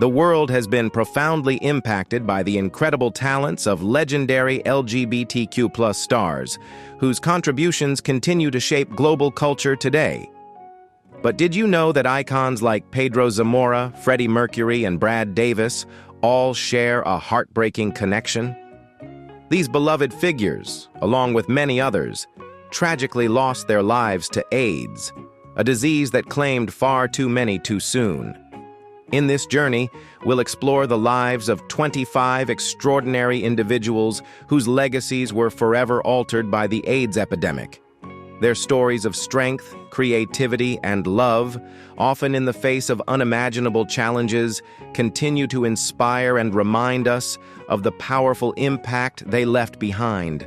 The world has been profoundly impacted by the incredible talents of legendary LGBTQ+ stars, whose contributions continue to shape global culture today. But did you know that icons like Pedro Zamora, Freddie Mercury, and Brad Davis all share a heartbreaking connection? These beloved figures, along with many others, tragically lost their lives to AIDS, a disease that claimed far too many too soon. In this journey, we'll explore the lives of 25 extraordinary individuals whose legacies were forever altered by the AIDS epidemic. Their stories of strength, creativity, and love, often in the face of unimaginable challenges, continue to inspire and remind us of the powerful impact they left behind.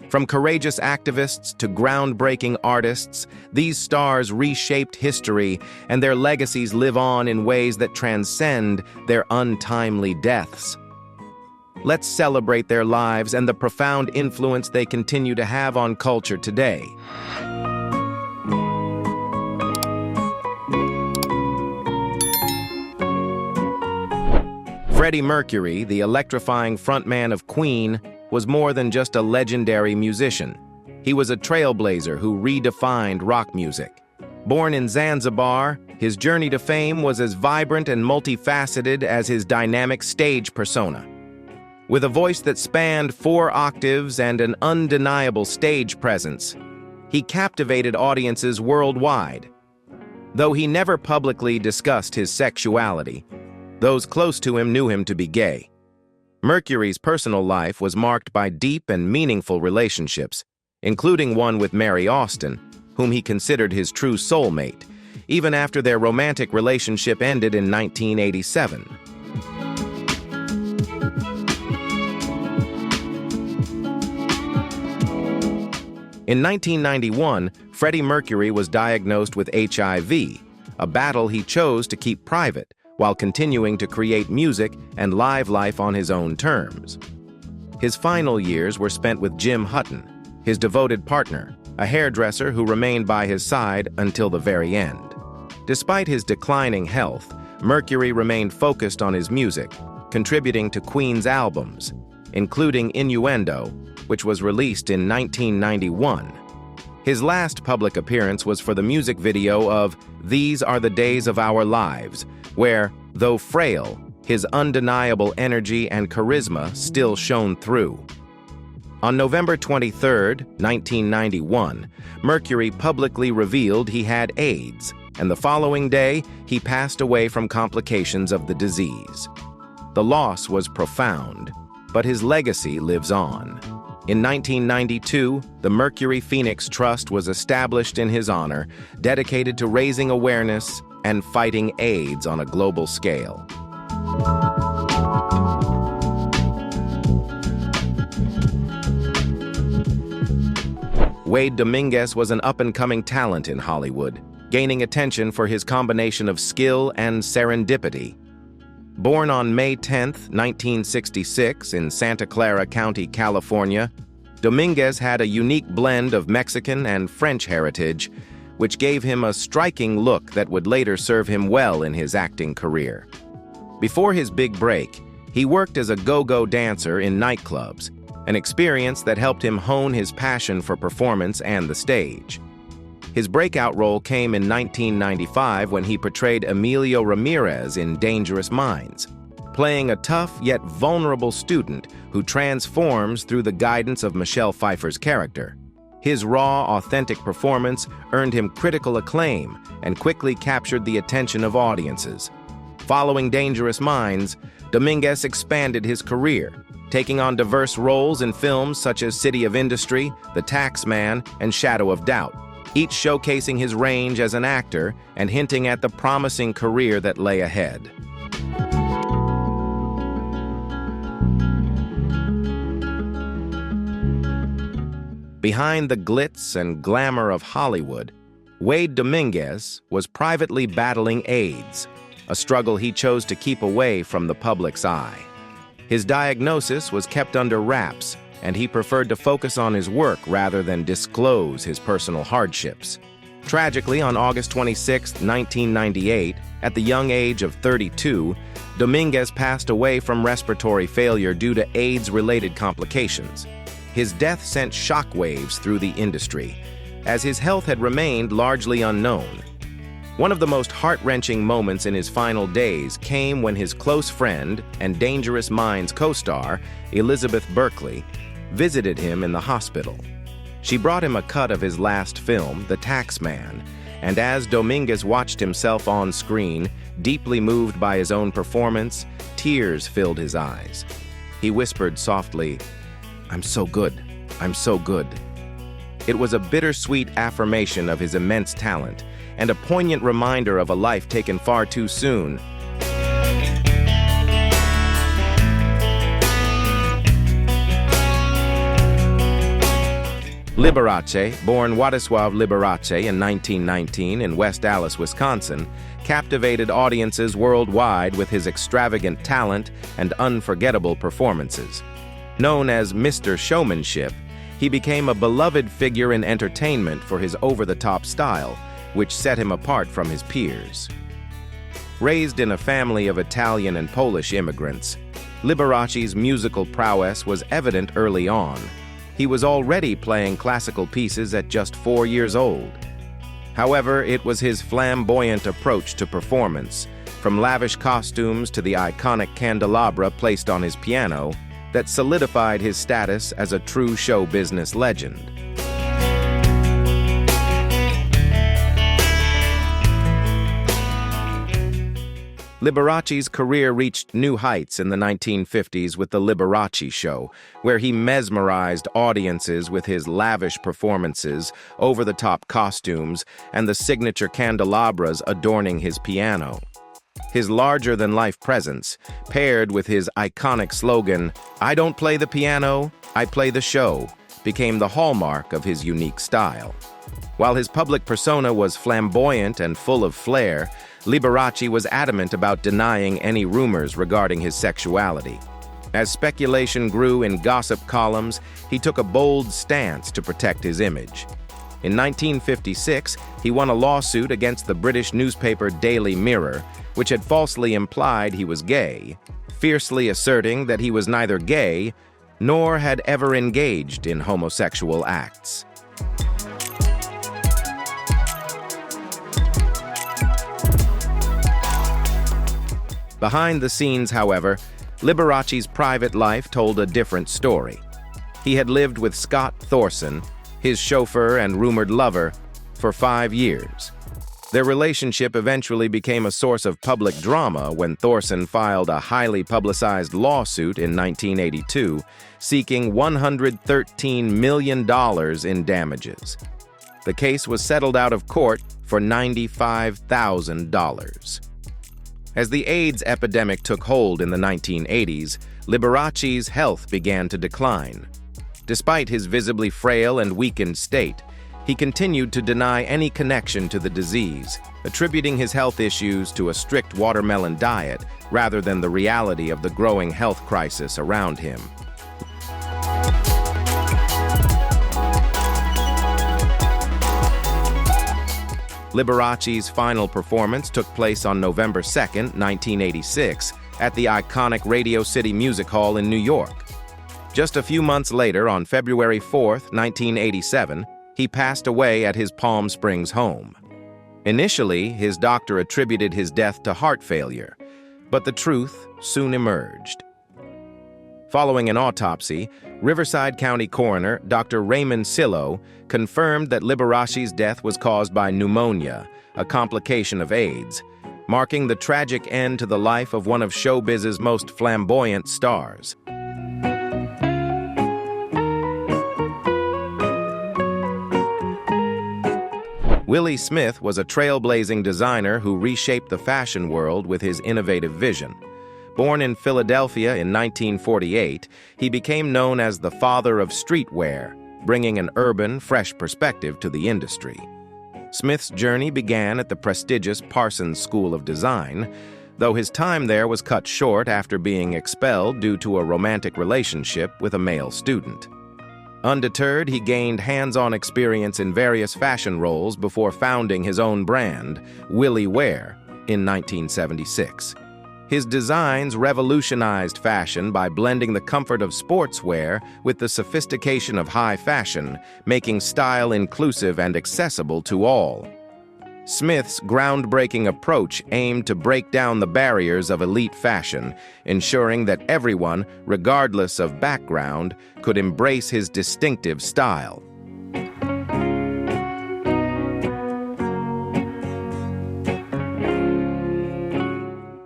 From courageous activists to groundbreaking artists, these stars reshaped history, and their legacies live on in ways that transcend their untimely deaths. Let's celebrate their lives and the profound influence they continue to have on culture today. Freddie Mercury, the electrifying frontman of Queen, was more than just a legendary musician. He was a trailblazer who redefined rock music. Born in Zanzibar, his journey to fame was as vibrant and multifaceted as his dynamic stage persona. With a voice that spanned 4 octaves and an undeniable stage presence, he captivated audiences worldwide. Though he never publicly discussed his sexuality, those close to him knew him to be gay. Mercury's personal life was marked by deep and meaningful relationships, including one with Mary Austin, whom he considered his true soulmate, even after their romantic relationship ended in 1987. In 1991, Freddie Mercury was diagnosed with HIV, a battle he chose to keep private, while continuing to create music and live life on his own terms. His final years were spent with Jim Hutton, his devoted partner, a hairdresser who remained by his side until the very end. Despite his declining health, Mercury remained focused on his music, contributing to Queen's albums, including Innuendo, which was released in 1991. His last public appearance was for the music video of These Are the Days of Our Lives, where, though frail, his undeniable energy and charisma still shone through. On November 23, 1991, Mercury publicly revealed he had AIDS, and the following day, he passed away from complications of the disease. The loss was profound, but his legacy lives on. In 1992, the Mercury Phoenix Trust was established in his honor, dedicated to raising awareness and fighting AIDS on a global scale. Wade Dominguez was an up-and-coming talent in Hollywood, gaining attention for his combination of skill and serendipity. Born on May 10, 1966, in Santa Clara County, California, Dominguez had a unique blend of Mexican and French heritage, which gave him a striking look that would later serve him well in his acting career. Before his big break, he worked as a go-go dancer in nightclubs, an experience that helped him hone his passion for performance and the stage. His breakout role came in 1995 when he portrayed Emilio Ramirez in Dangerous Minds, playing a tough yet vulnerable student who transforms through the guidance of Michelle Pfeiffer's character. His raw, authentic performance earned him critical acclaim and quickly captured the attention of audiences. Following Dangerous Minds, Dominguez expanded his career, taking on diverse roles in films such as City of Industry, The Taxman, and Shadow of Doubt, each showcasing his range as an actor and hinting at the promising career that lay ahead. Behind the glitz and glamour of Hollywood, Wade Dominguez was privately battling AIDS, a struggle he chose to keep away from the public's eye. His diagnosis was kept under wraps, and he preferred to focus on his work rather than disclose his personal hardships. Tragically, on August 26, 1998, at the young age of 32, Dominguez passed away from respiratory failure due to AIDS-related complications. His death sent shockwaves through the industry, as his health had remained largely unknown. One of the most heart-wrenching moments in his final days came when his close friend and Dangerous Minds co-star, Elizabeth Berkley, visited him in the hospital. She brought him a cut of his last film, The Taxman, and as Dominguez watched himself on screen, deeply moved by his own performance, tears filled his eyes. He whispered softly, "I'm so good. I'm so good." It was a bittersweet affirmation of his immense talent and a poignant reminder of a life taken far too soon. Liberace, born Władysław Liberace in 1919 in West Allis, Wisconsin, captivated audiences worldwide with his extravagant talent and unforgettable performances. Known as Mr. Showmanship, he became a beloved figure in entertainment for his over-the-top style, which set him apart from his peers. Raised in a family of Italian and Polish immigrants, Liberace's musical prowess was evident early on. He was already playing classical pieces at just 4 years old. However, it was his flamboyant approach to performance, from lavish costumes to the iconic candelabra placed on his piano, that solidified his status as a true show business legend. Liberace's career reached new heights in the 1950s with The Liberace Show, where he mesmerized audiences with his lavish performances, over-the-top costumes, and the signature candelabras adorning his piano. His larger-than-life presence, paired with his iconic slogan, "I don't play the piano, I play the show," became the hallmark of his unique style. While his public persona was flamboyant and full of flair, Liberace was adamant about denying any rumors regarding his sexuality. As speculation grew in gossip columns, he took a bold stance to protect his image. In 1956, he won a lawsuit against the British newspaper Daily Mirror, which had falsely implied he was gay, fiercely asserting that he was neither gay nor had ever engaged in homosexual acts. Behind the scenes, however, Liberace's private life told a different story. He had lived with Scott Thorson, his chauffeur and rumored lover, for 5 years. Their relationship eventually became a source of public drama when Thorson filed a highly publicized lawsuit in 1982, seeking $113 million in damages. The case was settled out of court for $95,000. As the AIDS epidemic took hold in the 1980s, Liberace's health began to decline. Despite his visibly frail and weakened state, he continued to deny any connection to the disease, attributing his health issues to a strict watermelon diet rather than the reality of the growing health crisis around him. Liberace's final performance took place on November 2, 1986, at the iconic Radio City Music Hall in New York. Just a few months later, on February 4, 1987, he passed away at his Palm Springs home. Initially, his doctor attributed his death to heart failure, but the truth soon emerged. Following an autopsy, Riverside County coroner Dr. Raymond Sillo confirmed that Liberace's death was caused by pneumonia, a complication of AIDS, marking the tragic end to the life of one of showbiz's most flamboyant stars. Willie Smith was a trailblazing designer who reshaped the fashion world with his innovative vision. Born in Philadelphia in 1948, he became known as the father of streetwear, bringing an urban, fresh perspective to the industry. Smith's journey began at the prestigious Parsons School of Design, though his time there was cut short after being expelled due to a romantic relationship with a male student. Undeterred, he gained hands-on experience in various fashion roles before founding his own brand, Willie Wear, in 1976. His designs revolutionized fashion by blending the comfort of sportswear with the sophistication of high fashion, making style inclusive and accessible to all. Smith's groundbreaking approach aimed to break down the barriers of elite fashion, ensuring that everyone, regardless of background, could embrace his distinctive style.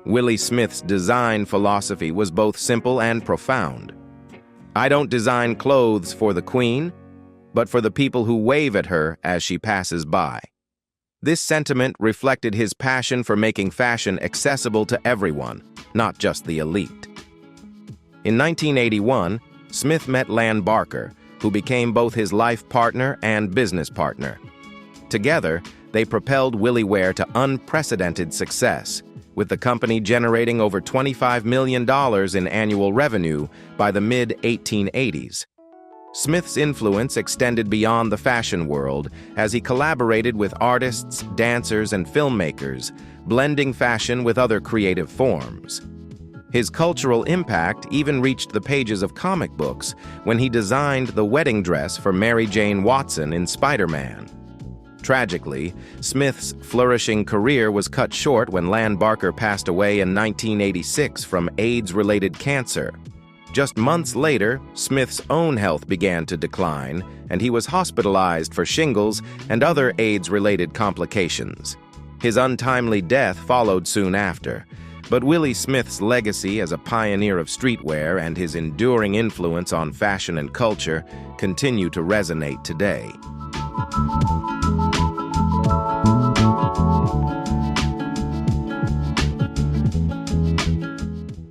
Willie Smith's design philosophy was both simple and profound. "I don't design clothes for the queen, but for the people who wave at her as she passes by." This sentiment reflected his passion for making fashion accessible to everyone, not just the elite. In 1981, Smith met Lan Barker, who became both his life partner and business partner. Together, they propelled Willie Wear to unprecedented success, with the company generating over $25 million in annual revenue by the mid-1880s. Smith's influence extended beyond the fashion world as he collaborated with artists, dancers, and filmmakers, blending fashion with other creative forms. His cultural impact even reached the pages of comic books when he designed the wedding dress for Mary Jane Watson in Spider-Man. Tragically, Smith's flourishing career was cut short when Lan Barker passed away in 1986 from AIDS-related cancer. Just months later, Smith's own health began to decline, and he was hospitalized for shingles and other AIDS-related complications. His untimely death followed soon after, but Willie Smith's legacy as a pioneer of streetwear and his enduring influence on fashion and culture continue to resonate today.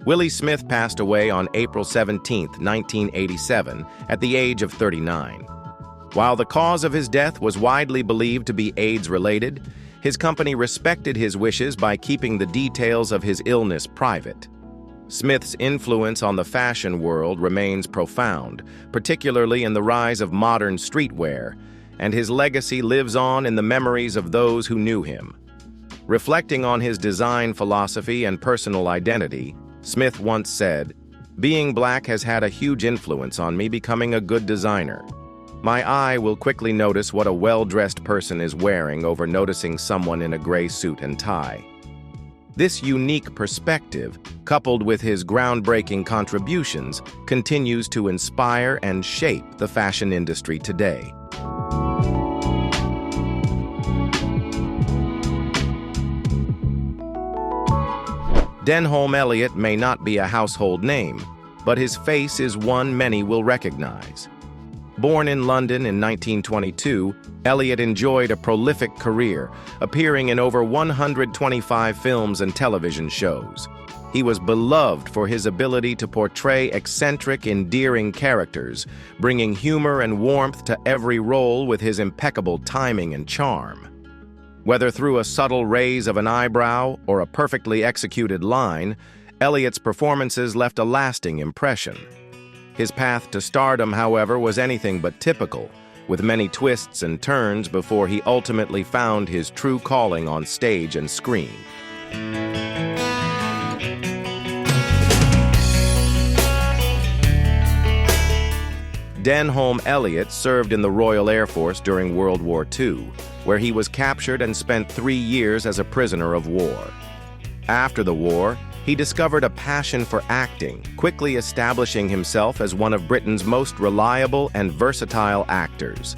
Willie Smith passed away on April 17, 1987, at the age of 39. While the cause of his death was widely believed to be AIDS-related, his company respected his wishes by keeping the details of his illness private. Smith's influence on the fashion world remains profound, particularly in the rise of modern streetwear, and his legacy lives on in the memories of those who knew him. Reflecting on his design philosophy and personal identity, Smith once said, "Being black has had a huge influence on me becoming a good designer. My eye will quickly notice what a well-dressed person is wearing over noticing someone in a gray suit and tie." This unique perspective, coupled with his groundbreaking contributions, continues to inspire and shape the fashion industry today. Denholm Elliott may not be a household name, but his face is one many will recognize. Born in London in 1922, Elliott enjoyed a prolific career, appearing in over 125 films and television shows. He was beloved for his ability to portray eccentric, endearing characters, bringing humor and warmth to every role with his impeccable timing and charm. Whether through a subtle raise of an eyebrow or a perfectly executed line, Elliott's performances left a lasting impression. His path to stardom, however, was anything but typical, with many twists and turns before he ultimately found his true calling on stage and screen. Denholm Elliott served in the Royal Air Force during World War II, where he was captured and spent 3 years as a prisoner of war. After the war, he discovered a passion for acting, quickly establishing himself as one of Britain's most reliable and versatile actors.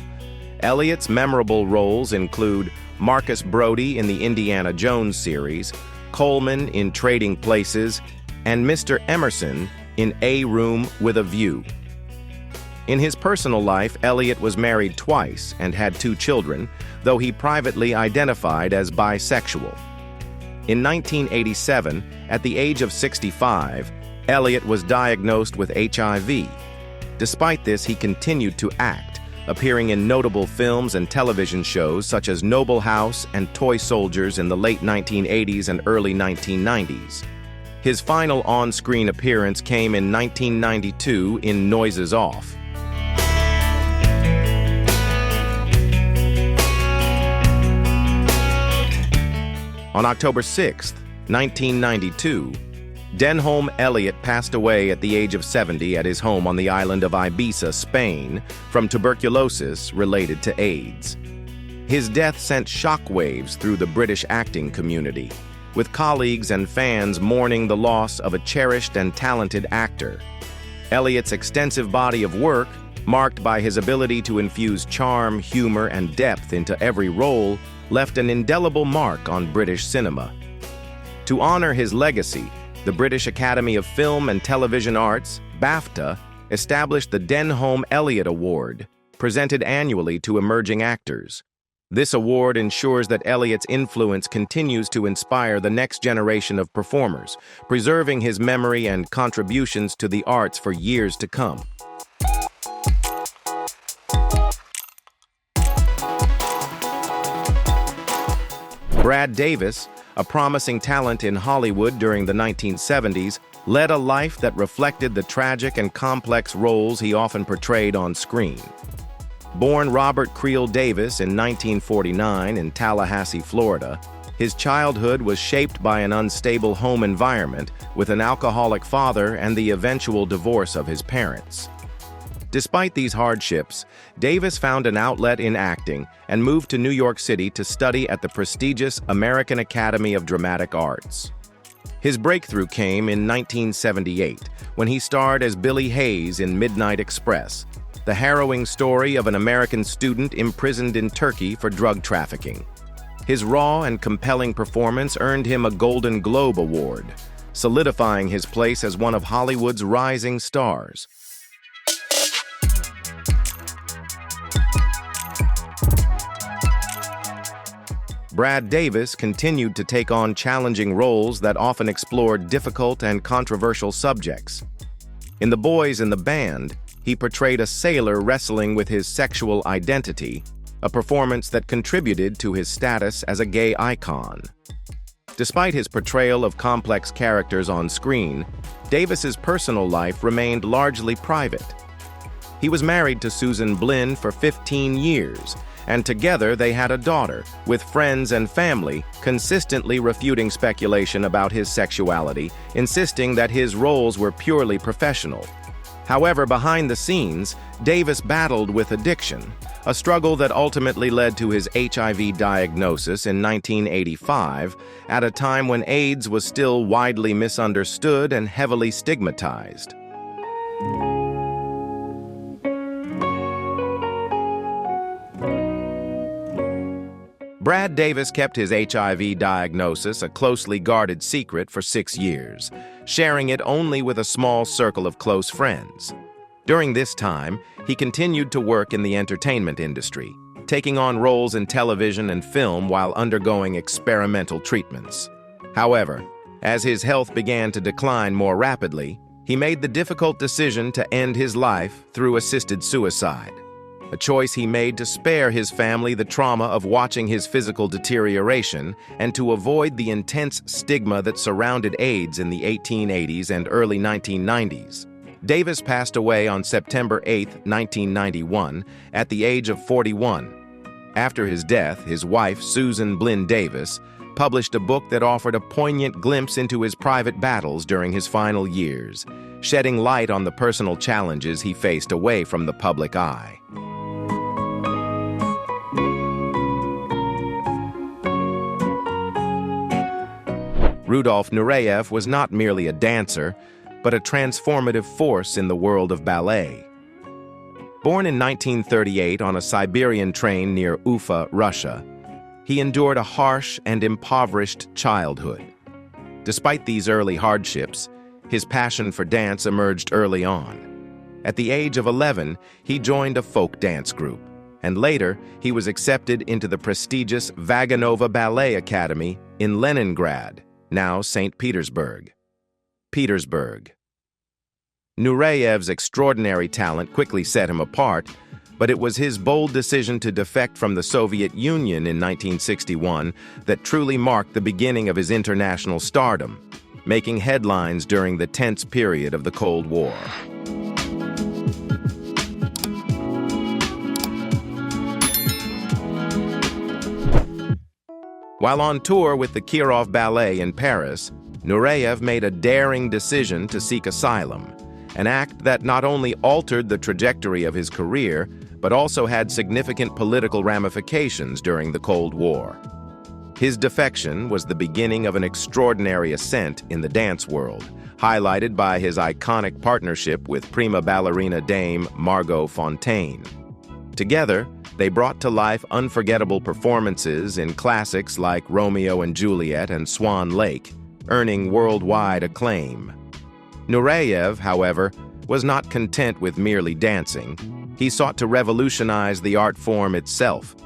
Elliott's memorable roles include Marcus Brody in the Indiana Jones series, Coleman in Trading Places, and Mr. Emerson in A Room with a View. In his personal life, Elliott was married twice and had 2 children, though he privately identified as bisexual. In 1987, at the age of 65, Elliott was diagnosed with HIV. Despite this, he continued to act, appearing in notable films and television shows such as Noble House and Toy Soldiers in the late 1980s and early 1990s. His final on-screen appearance came in 1992 in Noises Off. On October 6, 1992, Denholm Elliott passed away at the age of 70 at his home on the island of Ibiza, Spain, from tuberculosis related to AIDS. His death sent shockwaves through the British acting community, with colleagues and fans mourning the loss of a cherished and talented actor. Elliott's extensive body of work, marked by his ability to infuse charm, humor, and depth into every role, left an indelible mark on British cinema. To honor his legacy, the British Academy of Film and Television Arts, BAFTA, established the Denholm Elliott Award, presented annually to emerging actors. This award ensures that Elliott's influence continues to inspire the next generation of performers, preserving his memory and contributions to the arts for years to come. Brad Davis, a promising talent in Hollywood during the 1970s, led a life that reflected the tragic and complex roles he often portrayed on screen. Born Robert Creel Davis in 1949 in Tallahassee, Florida, his childhood was shaped by an unstable home environment with an alcoholic father and the eventual divorce of his parents. Despite these hardships, Davis found an outlet in acting and moved to New York City to study at the prestigious American Academy of Dramatic Arts. His breakthrough came in 1978 when he starred as Billy Hayes in Midnight Express, the harrowing story of an American student imprisoned in Turkey for drug trafficking. His raw and compelling performance earned him a Golden Globe Award, solidifying his place as one of Hollywood's rising stars. Brad Davis continued to take on challenging roles that often explored difficult and controversial subjects. In The Boys in the Band, he portrayed a sailor wrestling with his sexual identity, a performance that contributed to his status as a gay icon. Despite his portrayal of complex characters on screen, Davis's personal life remained largely private. He was married to Susan Blinn for 15 years, and together they had a daughter, with friends and family consistently refuting speculation about his sexuality, insisting that his roles were purely professional. However, behind the scenes, Davis battled with addiction, a struggle that ultimately led to his HIV diagnosis in 1985, at a time when AIDS was still widely misunderstood and heavily stigmatized. Brad Davis kept his HIV diagnosis a closely guarded secret for 6 years, sharing it only with a small circle of close friends. During this time, he continued to work in the entertainment industry, taking on roles in television and film while undergoing experimental treatments. However, as his health began to decline more rapidly, he made the difficult decision to end his life through assisted suicide, a choice he made to spare his family the trauma of watching his physical deterioration and to avoid the intense stigma that surrounded AIDS in the 1880s and early 1990s. Davis passed away on September 8, 1991, at the age of 41. After his death, his wife, Susan Blinn Davis, published a book that offered a poignant glimpse into his private battles during his final years, shedding light on the personal challenges he faced away from the public eye. Rudolf Nureyev was not merely a dancer, but a transformative force in the world of ballet. Born in 1938 on a Siberian train near Ufa, Russia, he endured a harsh and impoverished childhood. Despite these early hardships, his passion for dance emerged early on. At the age of 11, he joined a folk dance group, and later he was accepted into the prestigious Vaganova Ballet Academy in Leningrad, now St. Petersburg. Nureyev's extraordinary talent quickly set him apart, but it was his bold decision to defect from the Soviet Union in 1961 that truly marked the beginning of his international stardom, making headlines during the tense period of the Cold War. While on tour with the Kirov Ballet in Paris, Nureyev made a daring decision to seek asylum, an act that not only altered the trajectory of his career, but also had significant political ramifications during the Cold War. His defection was the beginning of an extraordinary ascent in the dance world, highlighted by his iconic partnership with prima ballerina dame Margot Fonteyn. Together, they brought to life unforgettable performances in classics like Romeo and Juliet and Swan Lake, earning worldwide acclaim. Nureyev, however, was not content with merely dancing. He sought to revolutionize the art form itself.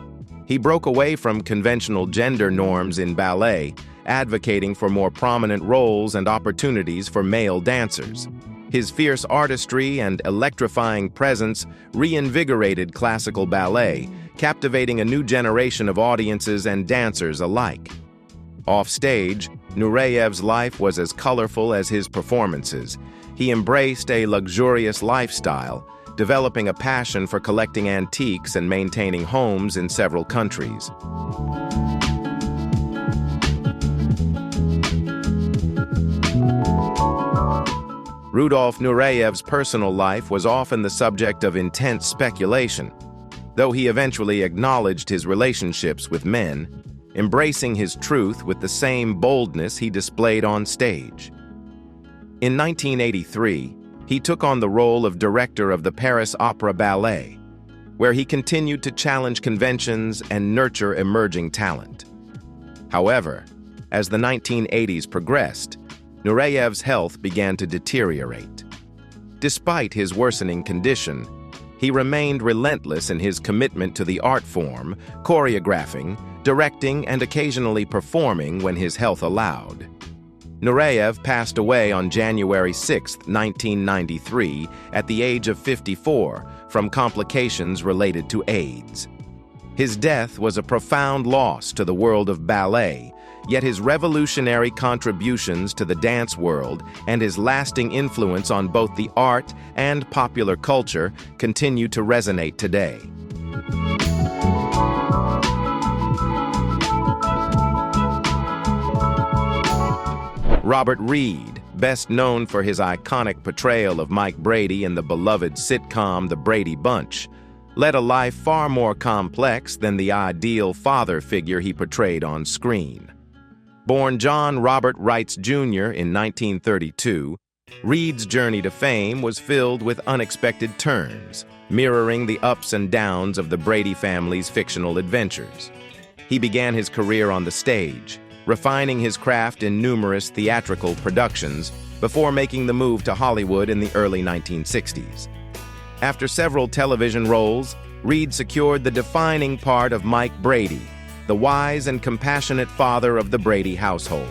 He broke away from conventional gender norms in ballet, advocating for more prominent roles and opportunities for male dancers. His fierce artistry and electrifying presence reinvigorated classical ballet, captivating a new generation of audiences and dancers alike. Off-stage, Nureyev's life was as colorful as his performances. He embraced a luxurious lifestyle, developing a passion for collecting antiques and maintaining homes in several countries. Rudolf Nureyev's personal life was often the subject of intense speculation, though he eventually acknowledged his relationships with men, embracing his truth with the same boldness he displayed on stage. In 1983, he took on the role of director of the Paris Opera Ballet, where he continued to challenge conventions and nurture emerging talent. However, as the 1980s progressed, Nureyev's health began to deteriorate. Despite his worsening condition, he remained relentless in his commitment to the art form, choreographing, directing, and occasionally performing when his health allowed. Nureyev passed away on January 6, 1993, at the age of 54, from complications related to AIDS. His death was a profound loss to the world of ballet, yet his revolutionary contributions to the dance world and his lasting influence on both the art and popular culture continue to resonate today. Robert Reed, best known for his iconic portrayal of Mike Brady in the beloved sitcom The Brady Bunch, led a life far more complex than the ideal father figure he portrayed on screen. Born John Robert Wrights Jr. in 1932, Reed's journey to fame was filled with unexpected turns, mirroring the ups and downs of the Brady family's fictional adventures. He began his career on the stage, refining his craft in numerous theatrical productions before making the move to Hollywood in the early 1960s. After several television roles, Reed secured the defining part of Mike Brady, the wise and compassionate father of the Brady household.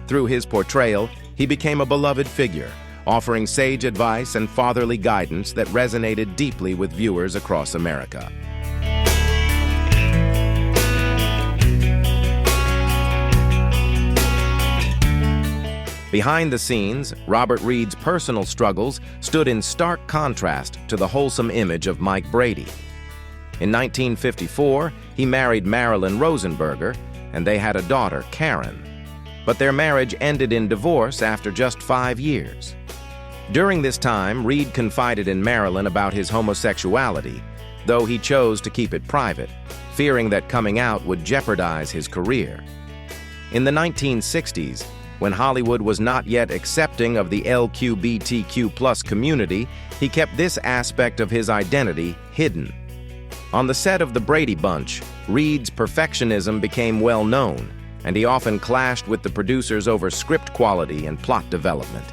Through his portrayal, he became a beloved figure, offering sage advice and fatherly guidance that resonated deeply with viewers across America. Behind the scenes, Robert Reed's personal struggles stood in stark contrast to the wholesome image of Mike Brady. In 1954, he married Marilyn Rosenberger, and they had a daughter, Karen. But their marriage ended in divorce after just 5 years. During this time, Reed confided in Marilyn about his homosexuality, though he chose to keep it private, fearing that coming out would jeopardize his career. In the 1960s, when Hollywood was not yet accepting of the LGBTQ+ community, he kept this aspect of his identity hidden. On the set of The Brady Bunch, Reed's perfectionism became well known, and he often clashed with the producers over script quality and plot development.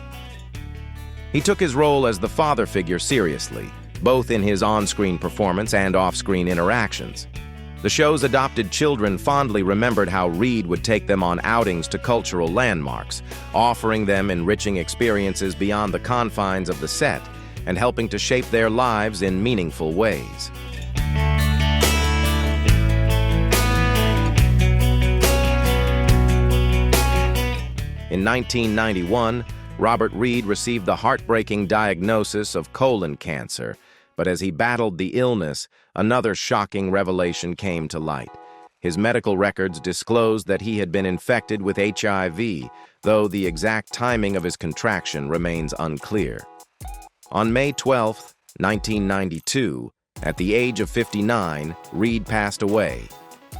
He took his role as the father figure seriously, both in his on-screen performance and off-screen interactions. The show's adopted children fondly remembered how Reed would take them on outings to cultural landmarks, offering them enriching experiences beyond the confines of the set and helping to shape their lives in meaningful ways. In 1991, Robert Reed received the heartbreaking diagnosis of colon cancer, but as he battled the illness, another shocking revelation came to light. His medical records disclosed that he had been infected with HIV, though the exact timing of his contraction remains unclear. On May 12, 1992, at the age of 59, Reed passed away.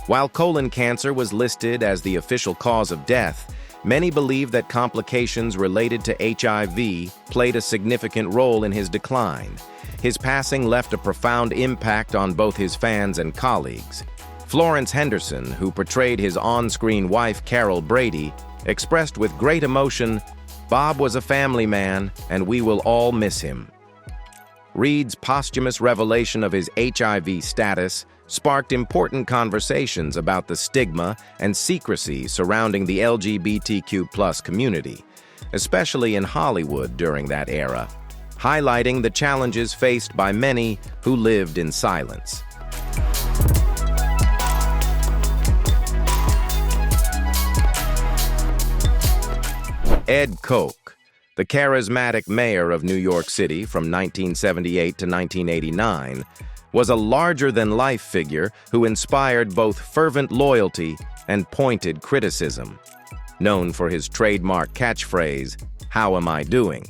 While colon cancer was listed as the official cause of death, many believe that complications related to HIV played a significant role in his decline. His passing left a profound impact on both his fans and colleagues. Florence Henderson, who portrayed his on-screen wife Carol Brady, expressed with great emotion, "Bob was a family man, and we will all miss him." Reed's posthumous revelation of his HIV status sparked important conversations about the stigma and secrecy surrounding the LGBTQ+ community, especially in Hollywood during that era, highlighting the challenges faced by many who lived in silence. Ed Koch, the charismatic mayor of New York City from 1978 to 1989, was a larger-than-life figure who inspired both fervent loyalty and pointed criticism. Known for his trademark catchphrase, "How am I doing?"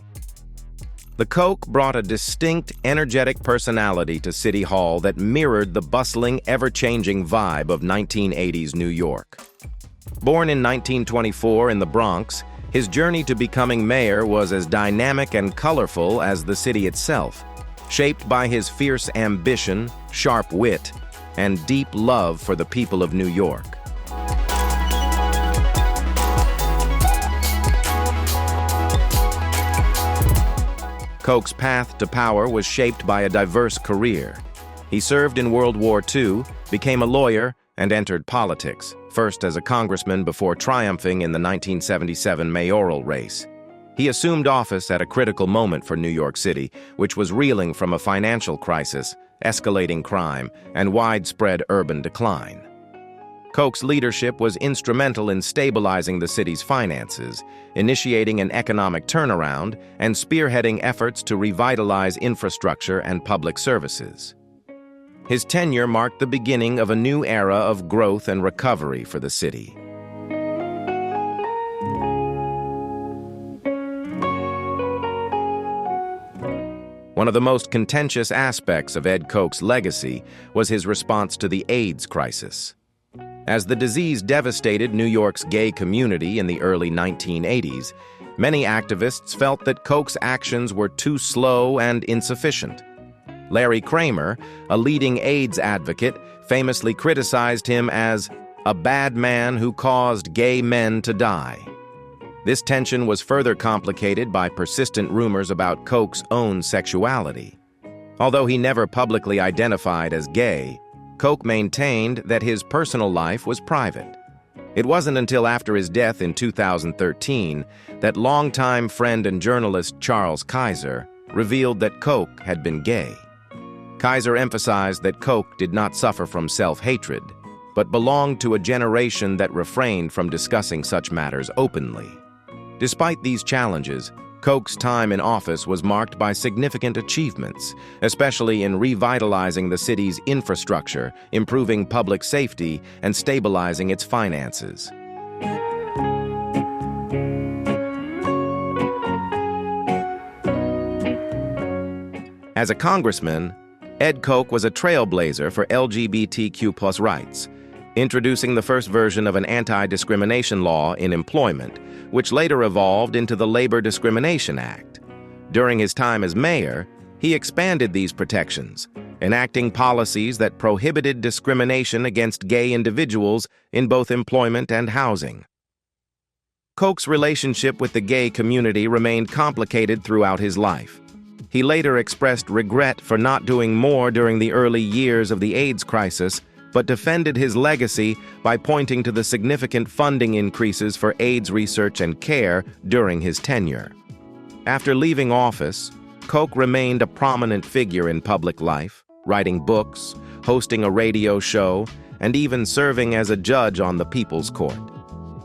The Koch brought a distinct, energetic personality to City Hall that mirrored the bustling, ever-changing vibe of 1980s New York. Born in 1924 in the Bronx, his journey to becoming mayor was as dynamic and colorful as the city itself, shaped by his fierce ambition, sharp wit, and deep love for the people of New York. Koch's path to power was shaped by a diverse career. He served in World War II, became a lawyer, and entered politics, first as a congressman before triumphing in the 1977 mayoral race. He assumed office at a critical moment for New York City, which was reeling from a financial crisis, escalating crime, and widespread urban decline. Koch's leadership was instrumental in stabilizing the city's finances, initiating an economic turnaround, and spearheading efforts to revitalize infrastructure and public services. His tenure marked the beginning of a new era of growth and recovery for the city. One of the most contentious aspects of Ed Koch's legacy was his response to the AIDS crisis. As the disease devastated New York's gay community in the early 1980s, many activists felt that Koch's actions were too slow and insufficient. Larry Kramer, a leading AIDS advocate, famously criticized him as a bad man who caused gay men to die. This tension was further complicated by persistent rumors about Koch's own sexuality. Although he never publicly identified as gay, Koch maintained that his personal life was private. It wasn't until after his death in 2013 that longtime friend and journalist Charles Kaiser revealed that Koch had been gay. Kaiser emphasized that Koch did not suffer from self-hatred, but belonged to a generation that refrained from discussing such matters openly. Despite these challenges, Koch's time in office was marked by significant achievements, especially in revitalizing the city's infrastructure, improving public safety, and stabilizing its finances. As a congressman, Ed Koch was a trailblazer for LGBTQ+ rights, introducing the first version of an anti-discrimination law in employment, which later evolved into the Labor Discrimination Act. During his time as mayor, he expanded these protections, enacting policies that prohibited discrimination against gay individuals in both employment and housing. Koch's relationship with the gay community remained complicated throughout his life. He later expressed regret for not doing more during the early years of the AIDS crisis, but defended his legacy by pointing to the significant funding increases for AIDS research and care during his tenure. After leaving office, Koch remained a prominent figure in public life, writing books, hosting a radio show, and even serving as a judge on the People's Court.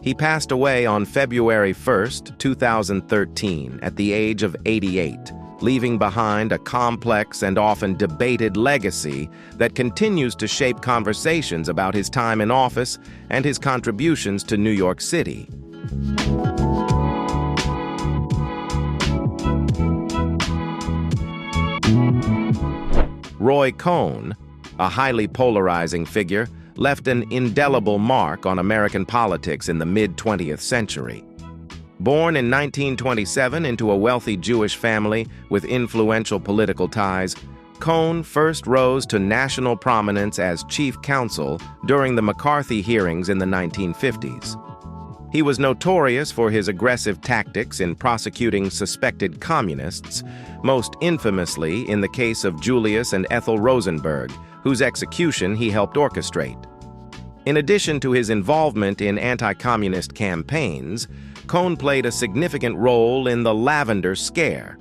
He passed away on February 1, 2013, at the age of 88, leaving behind a complex and often debated legacy that continues to shape conversations about his time in office and his contributions to New York City. Roy Cohn, a highly polarizing figure, left an indelible mark on American politics in the mid-20th century. Born in 1927 into a wealthy Jewish family with influential political ties, Cohn first rose to national prominence as chief counsel during the McCarthy hearings in the 1950s. He was notorious for his aggressive tactics in prosecuting suspected communists, most infamously in the case of Julius and Ethel Rosenberg, whose execution he helped orchestrate. In addition to his involvement in anti-communist campaigns, Cohn played a significant role in the Lavender Scare,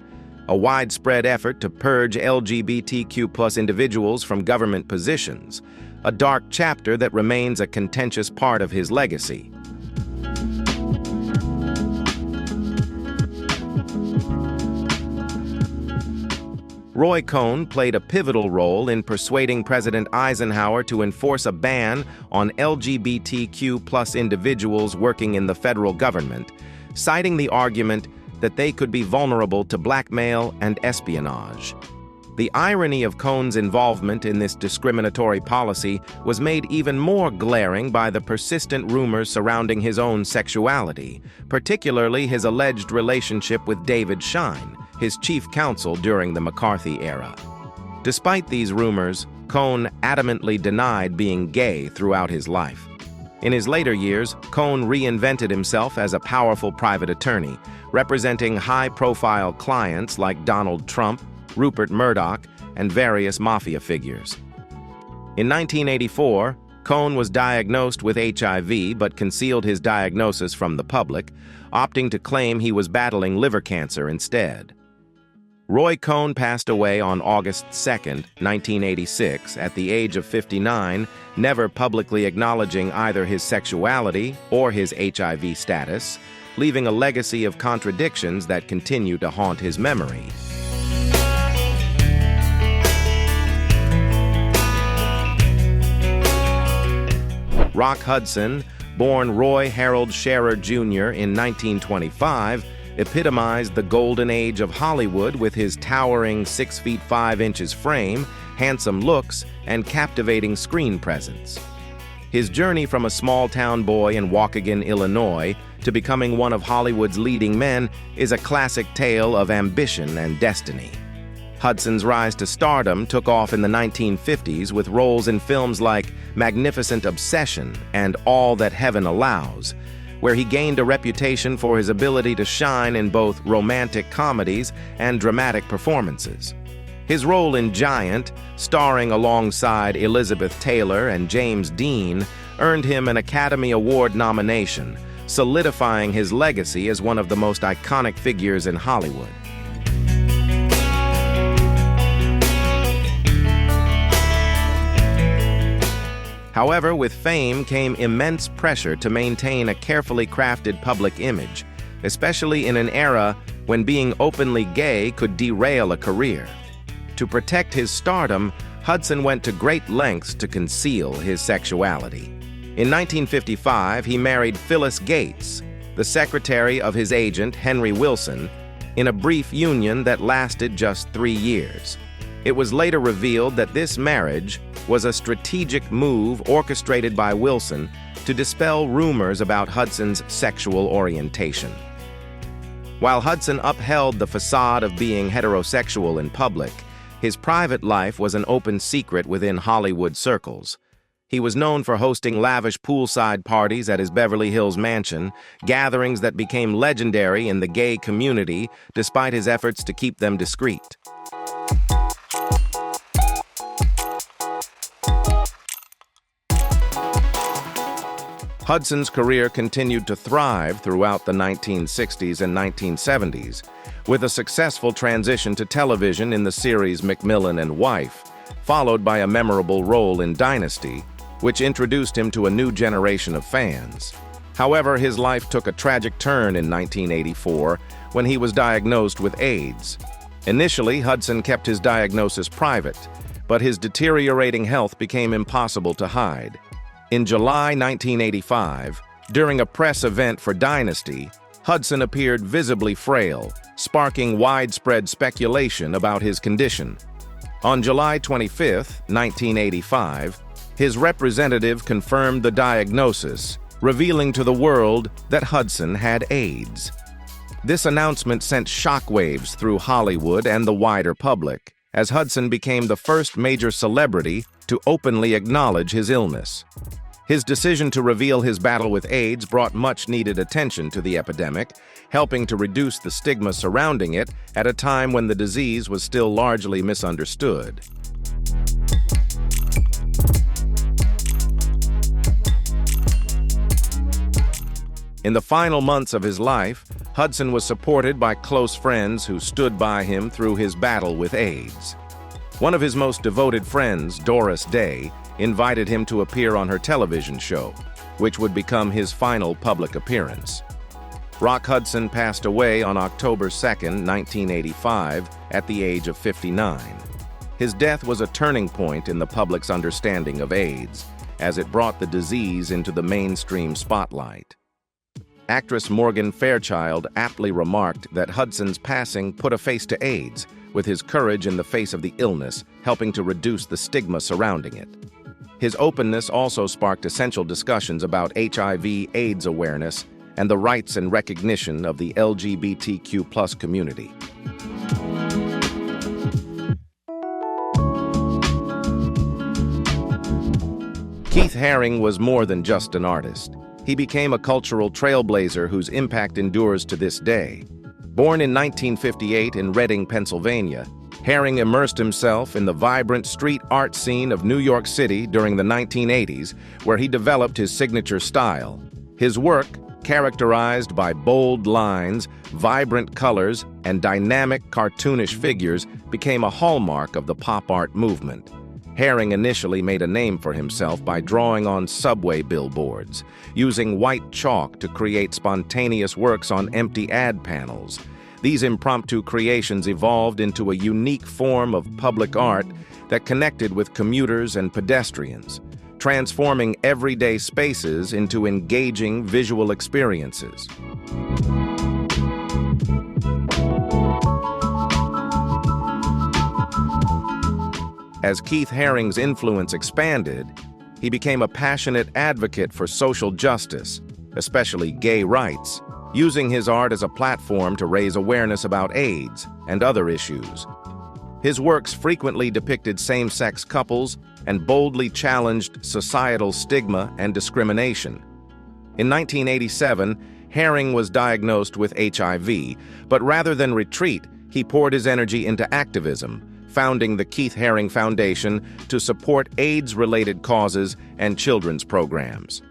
a widespread effort to purge LGBTQ+ individuals from government positions, a dark chapter that remains a contentious part of his legacy. Roy Cohn played a pivotal role in persuading President Eisenhower to enforce a ban on LGBTQ+ individuals working in the federal government, citing the argument that they could be vulnerable to blackmail and espionage. The irony of Cohn's involvement in this discriminatory policy was made even more glaring by the persistent rumors surrounding his own sexuality, particularly his alleged relationship with David Schein, his chief counsel during the McCarthy era. Despite these rumors, Cohn adamantly denied being gay throughout his life. In his later years, Cohn reinvented himself as a powerful private attorney, representing high-profile clients like Donald Trump, Rupert Murdoch, and various mafia figures. In 1984, Cohn was diagnosed with HIV but concealed his diagnosis from the public, opting to claim he was battling liver cancer instead. Roy Cohn passed away on August 2, 1986, at the age of 59, never publicly acknowledging either his sexuality or his HIV status, leaving a legacy of contradictions that continue to haunt his memory. Rock Hudson, born Roy Harold Scherer Jr. in 1925, epitomized the golden age of Hollywood with his towering 6 feet 5 inches frame, handsome looks, and captivating screen presence. His journey from a small-town boy in Waukegan, Illinois, to becoming one of Hollywood's leading men is a classic tale of ambition and destiny. Hudson's rise to stardom took off in the 1950s with roles in films like Magnificent Obsession and All That Heaven Allows, where he gained a reputation for his ability to shine in both romantic comedies and dramatic performances. His role in Giant, starring alongside Elizabeth Taylor and James Dean, earned him an Academy Award nomination, solidifying his legacy as one of the most iconic figures in Hollywood. However, with fame came immense pressure to maintain a carefully crafted public image, especially in an era when being openly gay could derail a career. To protect his stardom, Hudson went to great lengths to conceal his sexuality. In 1955, he married Phyllis Gates, the secretary of his agent, Henry Wilson, in a brief union that lasted just 3 years. It was later revealed that this marriage was a strategic move orchestrated by Wilson to dispel rumors about Hudson's sexual orientation. While Hudson upheld the facade of being heterosexual in public, his private life was an open secret within Hollywood circles. He was known for hosting lavish poolside parties at his Beverly Hills mansion, gatherings that became legendary in the gay community despite his efforts to keep them discreet. Hudson's career continued to thrive throughout the 1960s and 1970s, with a successful transition to television in the series McMillan and Wife, followed by a memorable role in Dynasty, which introduced him to a new generation of fans. However, his life took a tragic turn in 1984 when he was diagnosed with AIDS. Initially, Hudson kept his diagnosis private, but his deteriorating health became impossible to hide. In July 1985, during a press event for Dynasty, Hudson appeared visibly frail, sparking widespread speculation about his condition. On July 25, 1985, his representative confirmed the diagnosis, revealing to the world that Hudson had AIDS. This announcement sent shockwaves through Hollywood and the wider public, as Hudson became the first major celebrity to openly acknowledge his illness. His decision to reveal his battle with AIDS brought much-needed attention to the epidemic, helping to reduce the stigma surrounding it at a time when the disease was still largely misunderstood. In the final months of his life, Hudson was supported by close friends who stood by him through his battle with AIDS. One of his most devoted friends, Doris Day, invited him to appear on her television show, which would become his final public appearance. Rock Hudson passed away on October 2, 1985, at the age of 59. His death was a turning point in the public's understanding of AIDS, as it brought the disease into the mainstream spotlight. Actress Morgan Fairchild aptly remarked that Hudson's passing put a face to AIDS, with his courage in the face of the illness, helping to reduce the stigma surrounding it. His openness also sparked essential discussions about HIV/AIDS awareness and the rights and recognition of the LGBTQ+ community. Keith Haring was more than just an artist. He became a cultural trailblazer whose impact endures to this day. Born in 1958 in Reading, Pennsylvania, Haring immersed himself in the vibrant street art scene of New York City during the 1980s, where he developed his signature style. His work, characterized by bold lines, vibrant colors, and dynamic, cartoonish figures, became a hallmark of the pop art movement. Haring initially made a name for himself by drawing on subway billboards, using white chalk to create spontaneous works on empty ad panels. These impromptu creations evolved into a unique form of public art that connected with commuters and pedestrians, transforming everyday spaces into engaging visual experiences. As Keith Haring's influence expanded, he became a passionate advocate for social justice, especially gay rights, using his art as a platform to raise awareness about AIDS and other issues. His works frequently depicted same-sex couples and boldly challenged societal stigma and discrimination. In 1987, Haring was diagnosed with HIV, but rather than retreat, he poured his energy into activism, founding the Keith Haring Foundation to support AIDS-related causes and children's programs.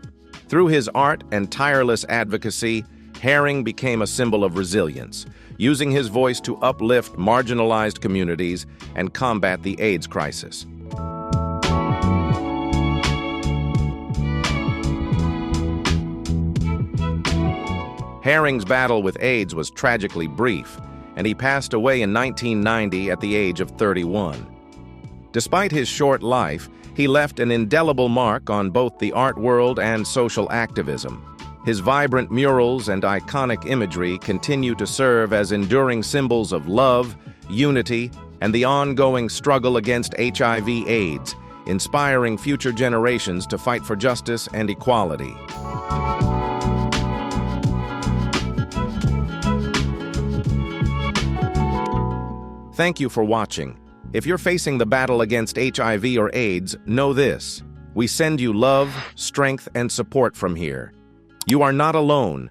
Through his art and tireless advocacy, Haring became a symbol of resilience, using his voice to uplift marginalized communities and combat the AIDS crisis. Haring's battle with AIDS was tragically brief, and he passed away in 1990 at the age of 31. Despite his short life, he left an indelible mark on both the art world and social activism. His vibrant murals and iconic imagery continue to serve as enduring symbols of love, unity, and the ongoing struggle against HIV/AIDS, inspiring future generations to fight for justice and equality. Thank you for watching. If you're facing the battle against HIV or AIDS, know this: we send you love, strength, and support from here. You are not alone.